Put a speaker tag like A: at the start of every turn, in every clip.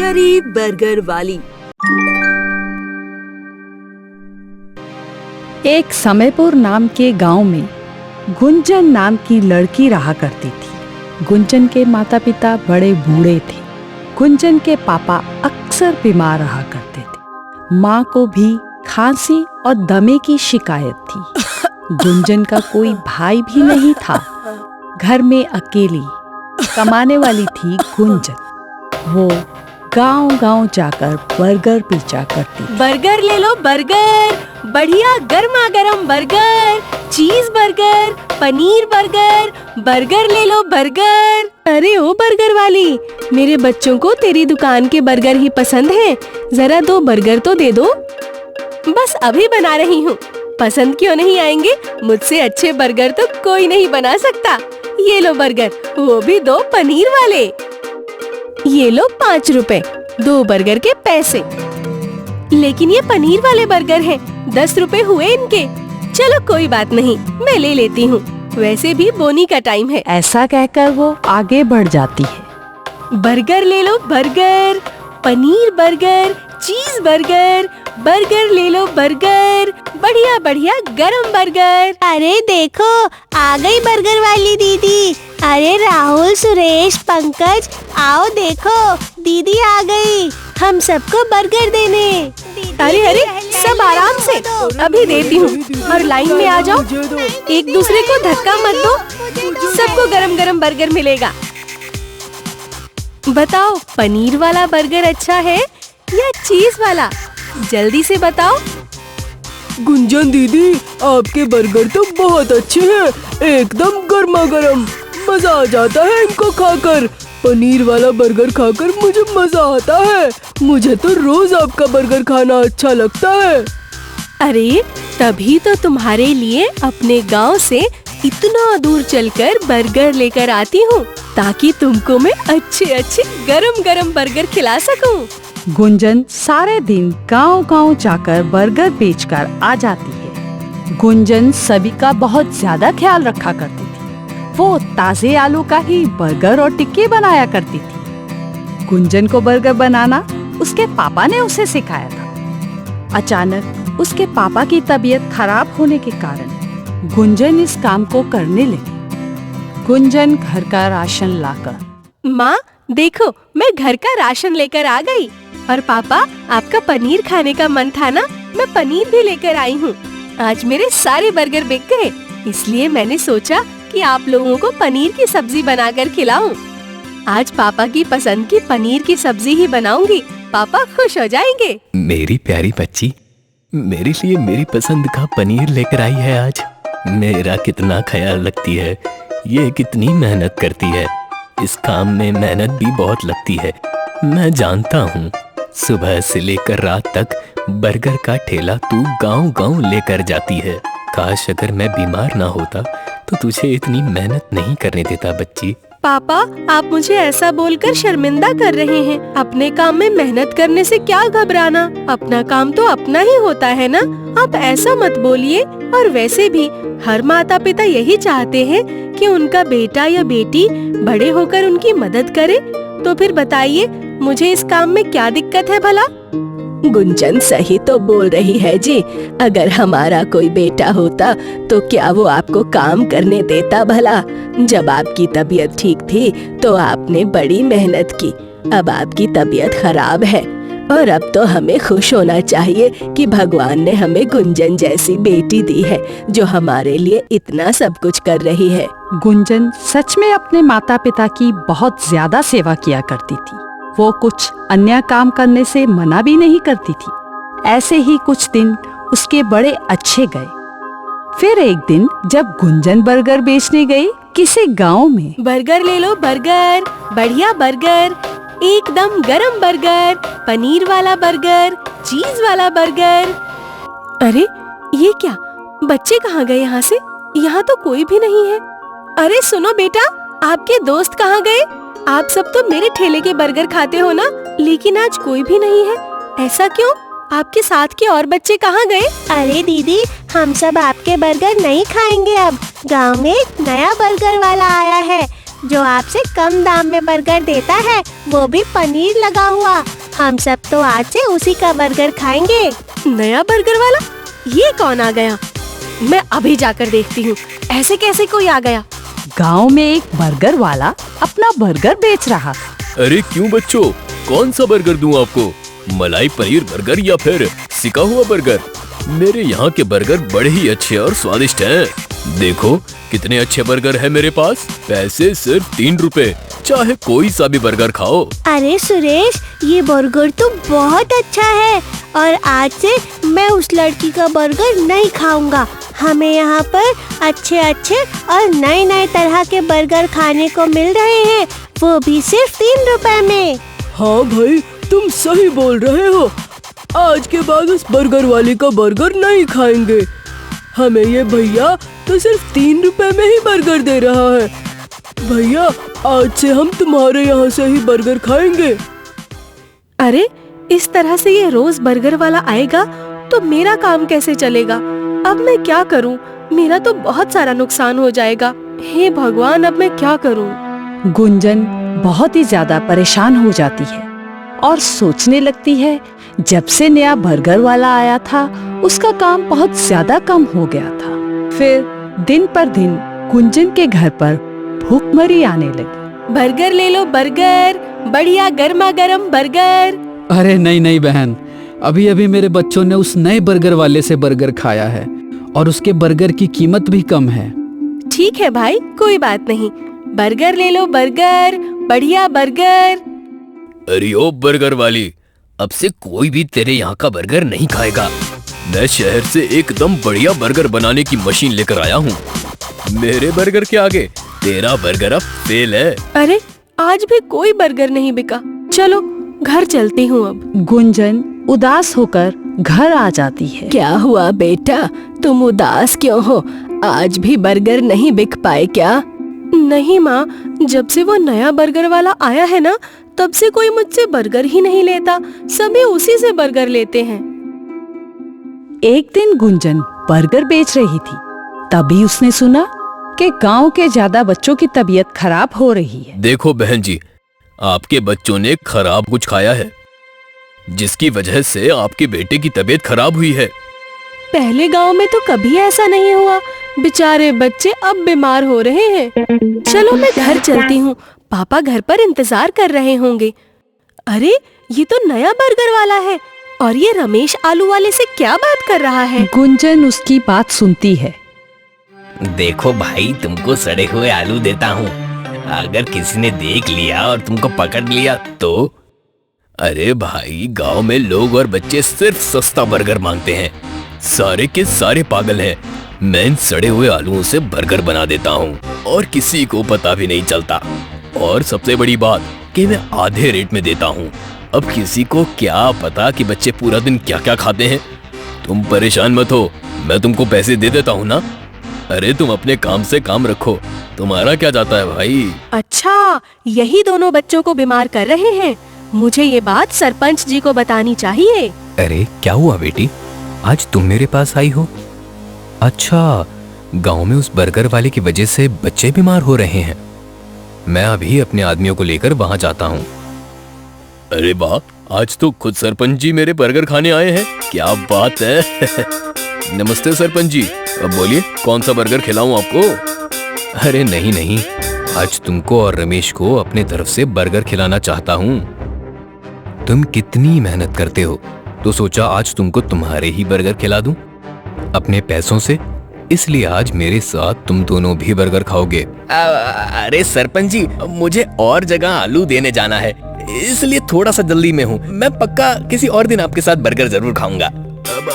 A: गरीब बर्गर वाली।
B: एक समयपुर नाम के गांव में गुंजन नाम की लड़की रहा करती थी। गुंजन के माता पिता बड़े बूढ़े थे। गुंजन के पापा अक्सर बीमार रहा करते थे। माँ को भी खांसी और दमे की शिकायत थी। गुंजन का कोई भाई भी नहीं था। घर में अकेली कमाने वाली थी गुंजन। वो गांव-गांव जाकर बर्गर बेचा करती।
C: बर्गर ले लो बर्गर, बढ़िया गर्मा गर्म बर्गर, चीज बर्गर, पनीर बर्गर, बर्गर ले लो बर्गर। अरे ओ बर्गर वाली, मेरे बच्चों को तेरी दुकान के बर्गर ही पसंद हैं। जरा 2 बर्गर तो दे दो। बस अभी बना रही हूँ। पसंद क्यों नहीं आएंगे? मुझसे अच्छे बर्गर तो कोई नहीं बना सकता। ये लो बर्गर, वो भी 2 पनीर वाले। ये लो 5 रुपए, 2 बर्गर के पैसे। लेकिन ये पनीर वाले बर्गर हैं, 10 रुपए हुए इनके। चलो कोई बात नहीं, मैं ले लेती हूँ। वैसे भी बोनी का टाइम है।
B: ऐसा कहकर वो आगे बढ़ जाती है।
C: बर्गर ले लो बर्गर, पनीर बर्गर, चीज बर्गर, बर्गर ले लो बर्गर, बढ़िया बढ़िया गरम बर्गर।
D: अरे देखो, आ गई बर्गर वाली दीदी। अरे राहुल, सुरेश, पंकज, आओ देखो, दीदी आ गई हम सबको बर्गर देने।
C: अरे अरे, सब आराम से, अभी देती हूँ। और लाइन में आ जाओ, एक दूसरे को धक्का मत दो। सबको गरम गरम बर्गर मिलेगा। बताओ, पनीर वाला बर्गर अच्छा है या चीज वाला? जल्दी से बताओ।
E: गुंजन दीदी, आपके बर्गर तो बहुत अच्छे हैं, एकदम गर्मा गर्म। मजा आ जाता है इनको खाकर। पनीर वाला बर्गर खाकर मुझे मजा आता है। मुझे तो रोज आपका बर्गर खाना अच्छा लगता है।
C: अरे, तभी तो तुम्हारे लिए अपने गांव से इतना दूर चलकर बर्गर लेकर आती हूँ, ताकि तुमको मैं अच्छे अच्छे गरम गरम बर्गर खिला सकूँ।
B: गुंजन सारे दिन गांव-गांव जाकर बर्गर बेचकर आ जाती है। गुंजन सभी का बहुत ज्यादा ख्याल रखा करती थी। वो ताजे आलू का ही बर्गर और टिक्की बनाया करती थी। गुंजन को बर्गर बनाना उसके पापा ने उसे सिखाया था। अचानक उसके पापा की तबीयत खराब होने के कारण गुंजन इस काम को करने लगी। गुंजन घर का राशन लाकर।
C: माँ देखो, मैं घर का राशन लेकर आ गई। और पापा, आपका पनीर खाने का मन था ना, मैं पनीर भी लेकर आई हूँ। आज मेरे सारे बर्गर बिक गए, इसलिए मैंने सोचा कि आप लोगों को पनीर की सब्जी बनाकर खिलाऊं। आज पापा की पसंद की पनीर की सब्जी ही बनाऊंगी। पापा खुश हो जाएंगे।
F: मेरी प्यारी बच्ची, मेरे लिए मेरी पसंद का पनीर लेकर आई है आज। मेरा कितना ख्याल रखती है, ये कितनी मेहनत करती है। इस काम में मेहनत भी बहुत लगती है, मैं जानता हूँ। सुबह से लेकर रात तक बर्गर का ठेला तू गांव-गांव लेकर जाती है। काश अगर मैं बीमार ना होता तो तुझे इतनी मेहनत नहीं करने देता बच्ची।
C: पापा, आप मुझे ऐसा बोलकर शर्मिंदा कर रहे हैं। अपने काम में मेहनत करने से क्या घबराना, अपना काम तो अपना ही होता है ना। आप ऐसा मत बोलिए। और वैसे भी हर माता पिता यही चाहते हैं कि उनका बेटा या बेटी बड़े होकर उनकी मदद करे। तो फिर बताइए, मुझे इस काम में क्या दिक्कत है भला?
A: गुंजन सही तो बोल रही है जी। अगर हमारा कोई बेटा होता तो क्या वो आपको काम करने देता भला? जब आपकी तबीयत ठीक थी तो आपने बड़ी मेहनत की। अब आपकी तबीयत खराब है और अब तो हमें खुश होना चाहिए कि भगवान ने हमें गुंजन जैसी बेटी दी है, जो हमारे लिए इतना सब कुछ कर रही है।
B: गुंजन सच में अपने माता पिता की बहुत ज्यादा सेवा किया करती थी। वो कुछ अन्य काम करने से मना भी नहीं करती थी। ऐसे ही कुछ दिन उसके बड़े अच्छे गए। फिर एक दिन जब गुंजन बर्गर बेचने गई किसी गांव में।
C: बर्गर ले लो बर्गर, बढ़िया बर्गर, एकदम गरम बर्गर, पनीर वाला बर्गर, चीज वाला बर्गर। अरे ये क्या, बच्चे कहाँ गए यहाँ से? यहाँ तो कोई भी नहीं है। अरे सुनो बेटा, आपके दोस्त कहाँ गए? आप सब तो मेरे ठेले के बर्गर खाते हो ना, लेकिन आज कोई भी नहीं है। ऐसा क्यों? आपके साथ के और बच्चे कहाँ गए?
D: अरे दीदी, हम सब आपके बर्गर नहीं खाएंगे। अब गांव में एक नया बर्गर वाला आया है, जो आपसे कम दाम में बर्गर देता है, वो भी पनीर लगा हुआ। हम सब तो आज से उसी का बर्गर खाएंगे।
C: नया बर्गर वाला? ये कौन आ गया? मैं अभी जाकर देखती हूँ, ऐसे कैसे कोई आ गया।
B: गांव में एक बर्गर वाला अपना बर्गर बेच रहा था।
F: अरे क्यों बच्चों, कौन सा बर्गर दूं आपको? मलाई पनीर बर्गर या फिर सिका हुआ बर्गर? मेरे यहाँ के बर्गर बड़े ही अच्छे और स्वादिष्ट हैं। देखो कितने अच्छे बर्गर है मेरे पास। पैसे सिर्फ 3 रुपए, चाहे कोई सा भी बर्गर खाओ।
D: अरे सुरेश, ये बर्गर तो बहुत अच्छा है और आज से मैं उस लड़की का बर्गर नहीं खाऊंगा। हमें यहाँ पर अच्छे अच्छे और नए नए तरह के बर्गर खाने को मिल रहे हैं, वो भी सिर्फ 3 रुपए में।
E: हाँ भाई, तुम सही बोल रहे हो। आज के बाद उस बर्गर वाले का बर्गर नहीं खाएंगे। हमें ये भैया तो सिर्फ 3 रुपए में ही बर्गर दे रहा है। भैया, आज से हम तुम्हारे यहाँ से ही बर्गर खाएंगे।
C: अरे इस तरह से ये रोज बर्गर वाला आएगा तो मेरा काम कैसे चलेगा? अब मैं क्या करूं? मेरा तो बहुत सारा नुकसान हो जाएगा। हे भगवान, अब मैं क्या करूं?
B: गुंजन बहुत ही ज्यादा परेशान हो जाती है और सोचने लगती है, जब से नया बर्गर वाला आया था उसका काम बहुत ज्यादा कम हो गया था। फिर दिन पर दिन गुंजन के घर पर भूखमरी आने लगी।
C: बर्गर ले लो बर्गर, बढ़िया गर्मा गर्म बर्गर।
G: अरे नहीं नहीं बहन, अभी अभी मेरे बच्चों ने उस नए बर्गर वाले से बर्गर खाया है और उसके बर्गर की कीमत भी कम है।
C: ठीक है भाई, कोई बात नहीं। बर्गर ले लो बर्गर, बढ़िया बर्गर।
F: अरे ओ बर्गर वाली, अब से कोई भी तेरे यहाँ का बर्गर नहीं खाएगा। मैं शहर से एकदम बढ़िया बर्गर बनाने की मशीन लेकर आया हूँ। मेरे बर्गर के आगे तेरा बर्गर अब फेल है।
C: अरे आज भी कोई बर्गर नहीं बिका। चलो घर चलती हूँ अब।
B: गुंजन उदास होकर घर आ जाती है।
A: क्या हुआ बेटा, तुम उदास क्यों हो? आज भी बर्गर नहीं बिक पाए क्या?
C: नहीं माँ, जब से वो नया बर्गर वाला आया है ना, तब से कोई मुझसे बर्गर ही नहीं लेता। सभी उसी से बर्गर लेते हैं।
B: एक दिन गुंजन बर्गर बेच रही थी, तभी उसने सुना कि गांव के ज्यादा बच्चों की तबीयत खराब हो रही है।
F: देखो बहन जी, आपके बच्चों ने खराब कुछ खाया है, जिसकी वजह से आपके बेटे की तबीयत खराब हुई है।
C: पहले गांव में तो कभी ऐसा नहीं हुआ। बेचारे बच्चे अब बीमार हो रहे हैं। चलो मैं घर चलती हूँ, पापा घर पर इंतजार कर रहे होंगे। अरे ये तो नया बर्गर वाला है और ये रमेश आलू वाले से क्या बात कर रहा है?
B: गुंजन उसकी बात सुनती है।
F: देखो भाई, तुमको सड़े हुए आलू देता हूँ। अगर किसी ने देख लिया और तुमको पकड़ लिया तो? अरे भाई, गांव में लोग और बच्चे सिर्फ सस्ता बर्गर मांगते हैं। सारे के सारे पागल हैं। मैं इन सड़े हुए आलूओं से बर्गर बना देता हूँ और किसी को पता भी नहीं चलता। और सबसे बड़ी बात कि मैं आधे रेट में देता हूँ। अब किसी को क्या पता कि बच्चे पूरा दिन क्या क्या खाते हैं। तुम परेशान मत हो, मैं तुमको पैसे दे देता हूँ ना। अरे तुम अपने काम से काम रखो, तुम्हारा क्या जाता है भाई।
C: अच्छा, यही दोनों बच्चों को बीमार कर रहे हैं। मुझे ये बात सरपंच जी को बतानी चाहिए।
F: अरे क्या हुआ बेटी, आज तुम मेरे पास आई हो? अच्छा, गांव में उस बर्गर वाले की वजह से बच्चे बीमार हो रहे हैं। मैं अभी अपने आदमियों को लेकर वहां जाता हूँ। अरे वाह, आज तो खुद सरपंच जी मेरे बर्गर खाने आए हैं। क्या बात है। नमस्ते सरपंच जी, अब बोलिए कौन सा बर्गर खिलाऊं आपको? अरे नहीं नहीं, आज तुमको और रमेश को अपने तरफ से बर्गर खिलाना चाहता हूँ। तुम कितनी मेहनत करते हो, तो सोचा आज तुमको तुम्हारे ही बर्गर खिला दूं अपने पैसों से। इसलिए आज मेरे साथ तुम दोनों भी बर्गर खाओगे। अरे सरपंच जी, मुझे और जगह आलू देने जाना है, इसलिए थोड़ा सा जल्दी में हूँ। मैं पक्का किसी और दिन आपके साथ बर्गर जरूर खाऊंगा।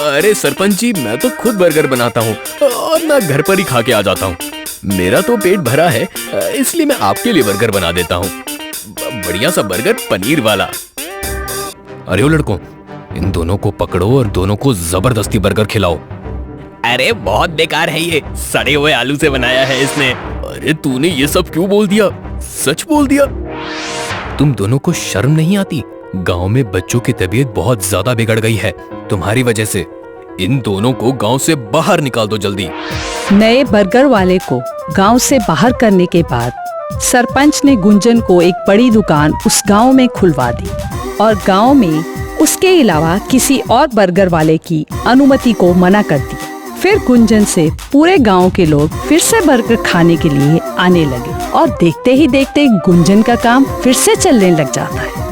F: अरे सरपंच जी, मैं तो खुद बर्गर बनाता हूँ और मैं घर पर ही खा के आ जाता हूँ। मेरा तो पेट भरा है, इसलिए मैं आपके लिए बर्गर बना देता हूँ। बढ़िया सा बर्गर पनीर वाला। अरे ओ लड़कों, इन दोनों को पकड़ो और दोनों को जबरदस्ती बर्गर खिलाओ। अरे बहुत बेकार है ये, सड़े हुए आलू से बनाया है इसने। अरे तूने ये सब क्यों बोल दिया? सच बोल दिया? तुम दोनों को शर्म नहीं आती? गांव में बच्चों की तबीयत बहुत ज्यादा बिगड़ गई है तुम्हारी वजह से। इन दोनों को गांव से बाहर निकाल दो जल्दी।
B: नए बर्गर वाले को गांव से बाहर करने के बाद सरपंच ने गुंजन को एक बड़ी दुकान उस गांव में खुलवा दी और गांव में उसके अलावा किसी और बर्गर वाले की अनुमति को मना कर दी। फिर गुंजन से पूरे गांव के लोग फिर से बर्गर खाने के लिए आने लगे और देखते ही देखते गुंजन का काम फिर से चलने लग जाता है।